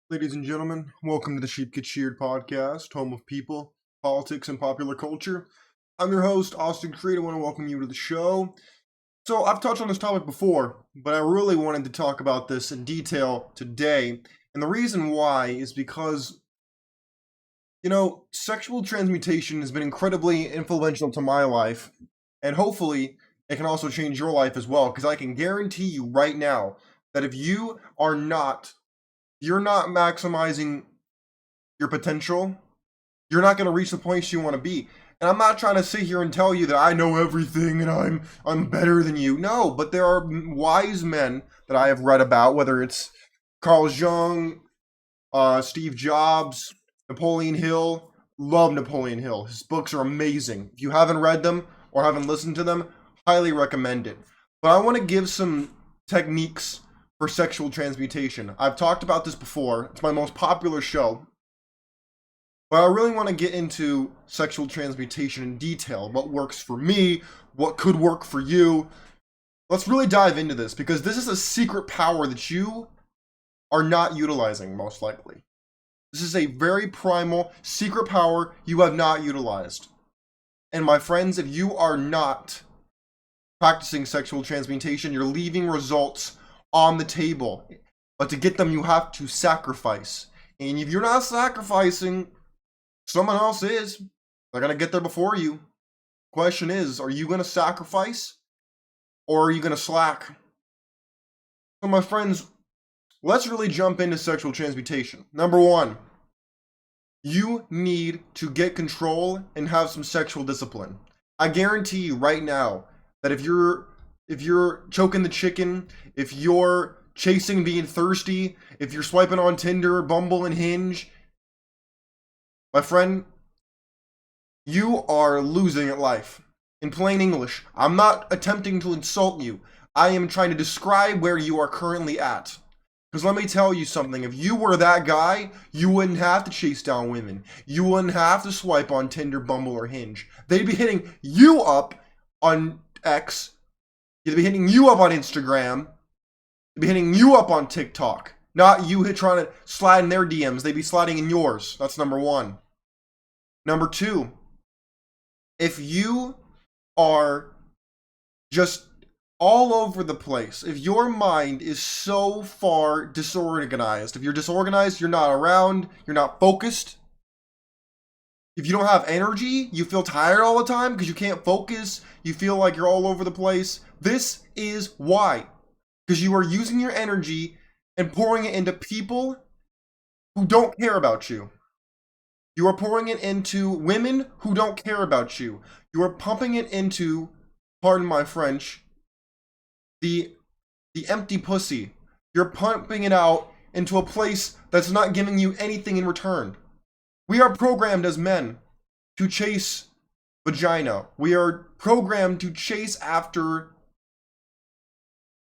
Ladies and gentlemen, welcome to the Sheep Get Sheared Podcast, home of people, politics, and popular culture. I'm your host, Austin Creed. I want to welcome you to the show. So, I've touched on this topic before, but I really wanted to talk about this in detail today. And the reason why is because, sexual transmutation has been incredibly influential to my life, and hopefully it can also change your life as well, because I can guarantee you right now that if you're not maximizing your potential, you're not going to reach the place you want to be. And I'm not trying to sit here and tell you that I know everything and I'm better than you. No, but there are wise men that I have read about, whether it's Carl Jung, Steve Jobs, Napoleon Hill. Love Napoleon Hill. His books are amazing. If you haven't read them or haven't listened to them, highly recommend it. But I want to give some techniques for sexual transmutation. I've talked about this before. It's my most popular show. But I really want to get into sexual transmutation in detail. What works for me, what could work for you. Let's really dive into this, because this is a secret power that you are not utilizing, most likely. This is a very primal, secret power you have not utilized. And my friends, if you are not practicing sexual transmutation, you're leaving results on the table. But to get them, you have to sacrifice. And if you're not sacrificing, someone else is. They're going to get there before you. Question is, are you going to sacrifice or are you going to slack? So my friends, let's really jump into sexual transmutation. Number one, you need to get control and have some sexual discipline. I guarantee you right now that if you're choking the chicken, if you're chasing being thirsty, if you're swiping on Tinder, Bumble, and Hinge, my friend, you are losing at life. In plain English, I'm not attempting to insult you. I am trying to describe where you are currently at. Because let me tell you something, if you were that guy, you wouldn't have to chase down women. You wouldn't have to swipe on Tinder, Bumble, or Hinge. They'd be hitting you up on X. They'd be hitting you up on Instagram. They'd be hitting you up on TikTok. Not you trying to slide in their DMs. They'd be sliding in yours. That's number one. Number two, if you are just all over the place, if your mind is so far disorganized, if you're disorganized, you're not around, you're not focused, if you don't have energy, you feel tired all the time because you can't focus, you feel like you're all over the place, this is why. Because you are using your energy and pouring it into people who don't care about you. You are pouring it into women who don't care about you. You are pumping it into, pardon my French, the empty pussy. You're pumping it out into a place that's not giving you anything in return. We are programmed as men to chase vagina. We are programmed to chase after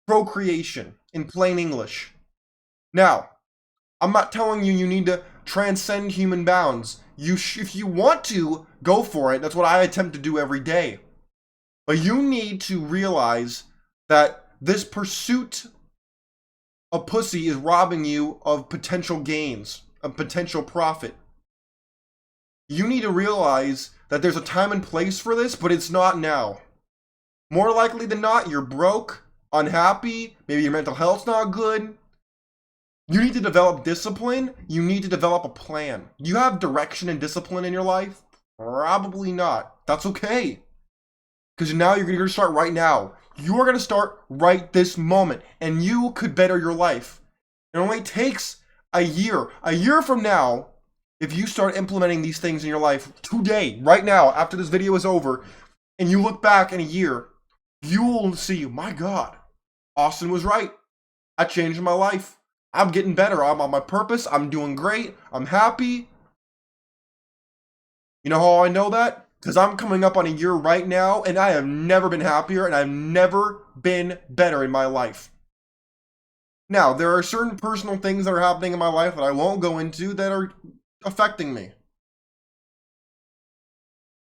procreation, in plain English. Now, I'm not telling you need to transcend human bounds. If you want to, go for it. That's what I attempt to do every day. But you need to realize that this pursuit of pussy is robbing you of potential gains, of potential profit. You need to realize that there's a time and place for this, but it's not now. More likely than not, you're broke, unhappy, maybe your mental health's not good. You need to develop discipline. You need to develop a plan. You have direction and discipline in your life? Probably not. That's okay. Because now you're going to start right now. You are going to start right this moment. And you could better your life. It only takes a year. A year from now, if you start implementing these things in your life today, right now, after this video is over, and you look back in a year, you will see, my God, Austin was right. I changed my life. I'm getting better. I'm on my purpose. I'm doing great. I'm happy. You know how I know that? Because I'm coming up on a year right now, and I have never been happier, and I've never been better in my life. Now, there are certain personal things that are happening in my life that I won't go into that are affecting me.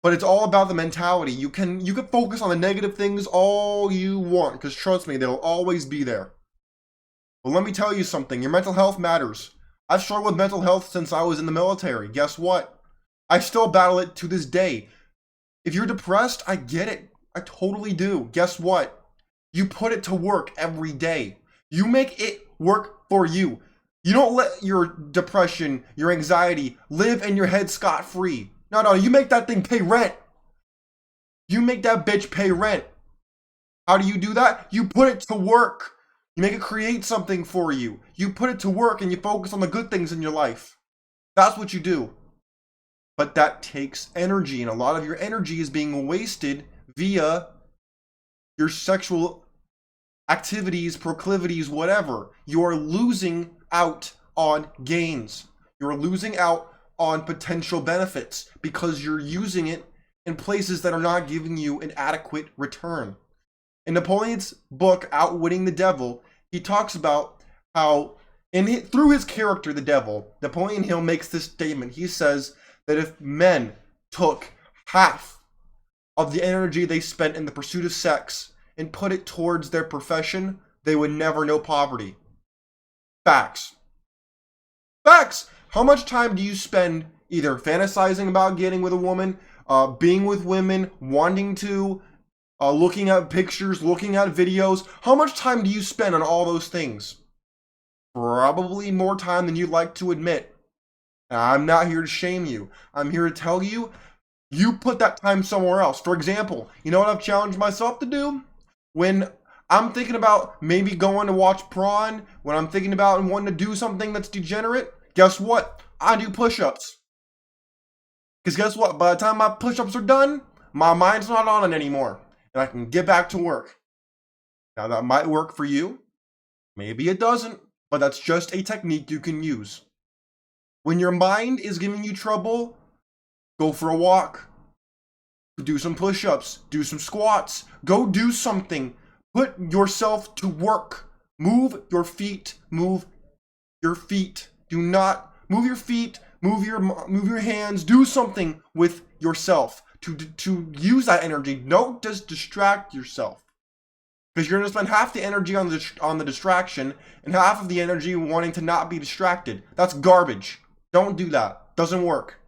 But it's all about the mentality. You can focus on the negative things all you want, because trust me, they'll always be there. But let me tell you something, your mental health matters. I've struggled with mental health since I was in the military. Guess what? I still battle it to this day. If you're depressed, I get it. I totally do. Guess what? You put it to work every day. You make it work for you. You don't let your depression, your anxiety, live in your head scot-free. No, you make that thing pay rent. You make that bitch pay rent. How do you do that? You put it to work. You make it create something for you. You put it to work and you focus on the good things in your life. That's what you do. But that takes energy, and a lot of your energy is being wasted via your sexual activities, proclivities, whatever. You are losing out on gains. You're losing out on potential benefits because you're using it in places that are not giving you an adequate return. In Napoleon's book, Outwitting the Devil, he talks about how, through his character, the devil, Napoleon Hill makes this statement. He says that if men took half of the energy they spent in the pursuit of sex and put it towards their profession, they would never know poverty. Facts. Facts! How much time do you spend either fantasizing about getting with a woman, being with women, wanting to, looking at pictures, looking at videos? How much time do you spend on all those things? Probably more time than you'd like to admit. I'm not here to shame you. I'm here to tell you, you put that time somewhere else. For example, you know what I've challenged myself to do? When I'm thinking about maybe going to watch prawn, when I'm thinking about and wanting to do something that's degenerate, guess what? I do push-ups. Because guess what? By the time my push-ups are done, my mind's not on it anymore. And I can get back to work. Now that might work for you. Maybe it doesn't, but that's just a technique you can use. When your mind is giving you trouble, go for a walk. Do some push-ups. Do some squats. Go do something. Put yourself to work. Move your feet. Move your feet. Do not move your feet. Move your hands. Do something with yourself to use that energy. Don't just distract yourself, because you're going to spend half the energy on the distraction and half of the energy wanting to not be distracted. That's garbage. Don't do that. Doesn't work.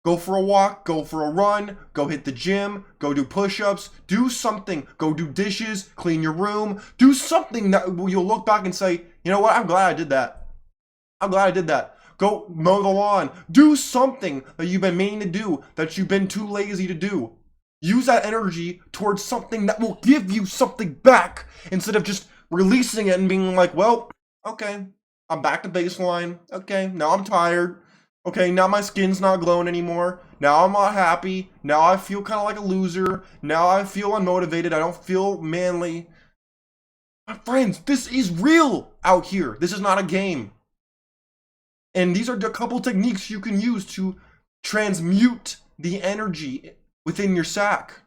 Go for a walk, go for a run, go hit the gym, go do push-ups, do something, go do dishes, clean your room, do something that you'll look back and say, you know what, I'm glad I did that. I'm glad I did that. Go mow the lawn. Do something that you've been meaning to do, that you've been too lazy to do. Use that energy towards something that will give you something back, instead of just releasing it and being like, well, okay, I'm back to baseline. Okay, now I'm tired. Okay, now my skin's not glowing anymore. Now I'm not happy. Now I feel kind of like a loser. Now I feel unmotivated. I don't feel manly. My friends, this is real out here. This is not a game. And these are a couple techniques you can use to transmute the energy within your sack.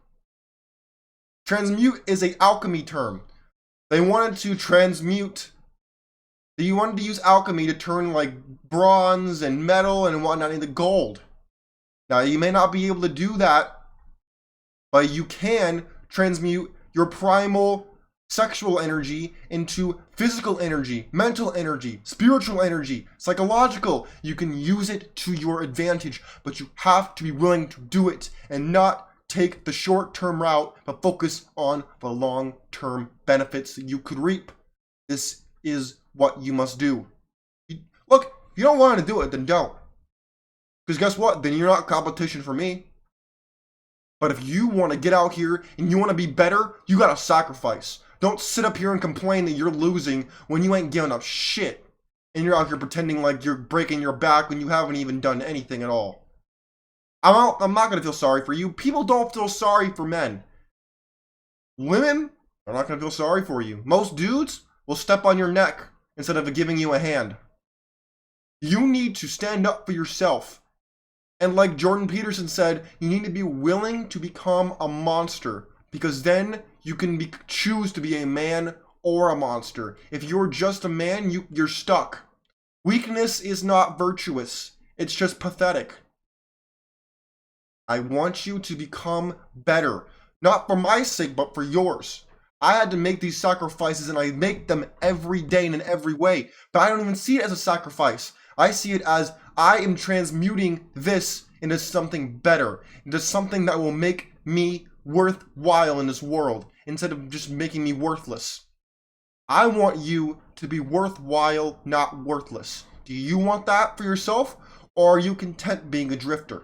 Transmute is an alchemy term. They wanted to transmute. You wanted to use alchemy to turn like bronze and metal and whatnot into gold. Now, you may not be able to do that, but you can transmute your primal sexual energy into physical energy, mental energy, spiritual energy, psychological. You can use it to your advantage, but you have to be willing to do it and not take the short-term route, but focus on the long-term benefits that you could reap. This is what you must do. Look, if you don't want to do it, then don't. Because guess what? Then you're not competition for me. But if you want to get out here and you want to be better, you got to sacrifice. Don't sit up here and complain that you're losing when you ain't giving up shit. And you're out here pretending like you're breaking your back when you haven't even done anything at all. I'm not going to feel sorry for you. People don't feel sorry for men. Women are not going to feel sorry for you. Most dudes will step on your neck instead of giving you a hand. You need to stand up for yourself. And like Jordan Peterson said, you need to be willing to become a monster, because then you can choose to be a man or a monster. If you're just a man, you're stuck. Weakness is not virtuous. It's just pathetic. I want you to become better. Not for my sake, but for yours. I had to make these sacrifices, and I make them every day and in every way. But I don't even see it as a sacrifice. I see it as I am transmuting this into something better, into something that will make me worthwhile in this world, instead of just making me worthless. I want you to be worthwhile, not worthless. Do you want that for yourself, or are you content being a drifter?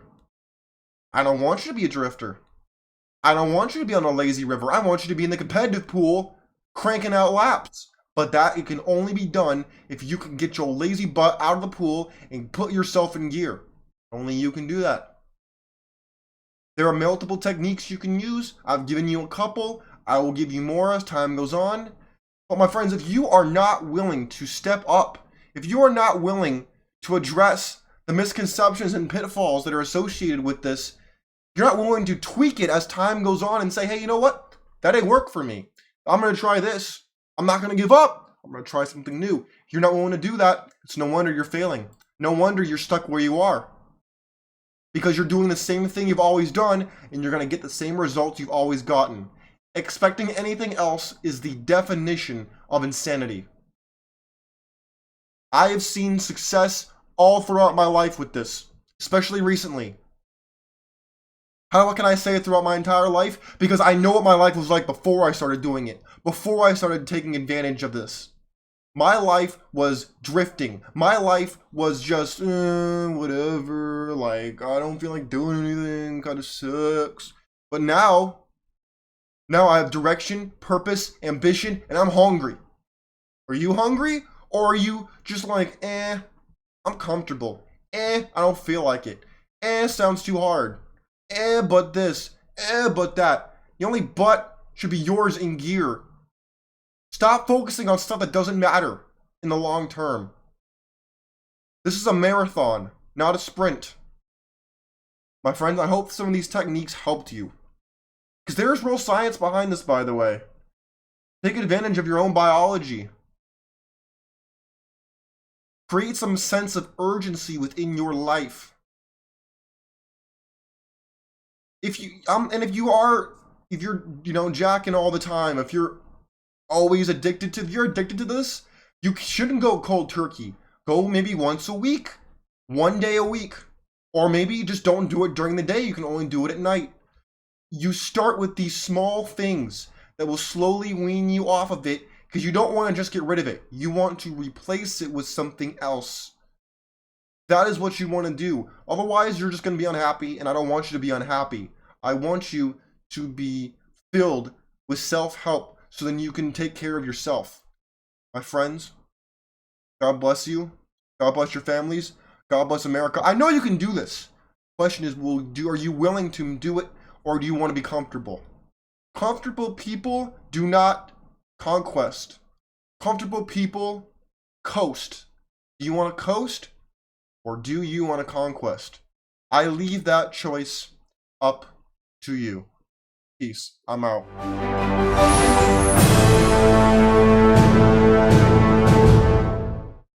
I don't want you to be a drifter. I don't want you to be on a lazy river. I want you to be in the competitive pool, cranking out laps. But that it can only be done if you can get your lazy butt out of the pool and put yourself in gear. Only you can do that. There are multiple techniques you can use. I've given you a couple. I will give you more as time goes on. But my friends, if you are not willing to step up, if you are not willing to address the misconceptions and pitfalls that are associated with this, you're not willing to tweak it as time goes on and say, hey, you know what? That ain't work for me. I'm going to try this. I'm not going to give up. I'm going to try something new. If you're not willing to do that, it's no wonder you're failing. No wonder you're stuck where you are. Because you're doing the same thing you've always done, and you're going to get the same results you've always gotten. Expecting anything else is the definition of insanity. I have seen success all throughout my life with this, especially recently. How can I say it throughout my entire life? Because I know what my life was like before I started doing it, before I started taking advantage of this. My life was drifting. My life was just, whatever, like, I don't feel like doing anything, kind of sucks. But now I have direction, purpose, ambition, and I'm hungry. Are you hungry? Or are you just like, I'm comfortable. I don't feel like it. Sounds too hard. But this. But that. The only but should be yours in gear. Stop focusing on stuff that doesn't matter in the long term. This is a marathon, not a sprint. My friends, I hope some of these techniques helped you. Because there's real science behind this, by the way. Take advantage of your own biology. Create some sense of urgency within your life. If you're jacking all the time, if you're addicted to this, you shouldn't go cold turkey. Go maybe once a week, 1 day a week, or maybe just don't do it during the day. You can only do it at night. You start with these small things that will slowly wean you off of it, because you don't want to just get rid of it. You want to replace it with something else. That is what you want to do. Otherwise, you're just going to be unhappy, and I don't want you to be unhappy. I want you to be filled with self-help so then you can take care of yourself. My friends, God bless you. God bless your families. God bless America. I know you can do this. The question is, are you willing to do it, or do you want to be comfortable? Comfortable people do not conquest. Comfortable people coast. Do you want to coast, or do you want to conquest? I leave that choice up to you. Peace. I'm out.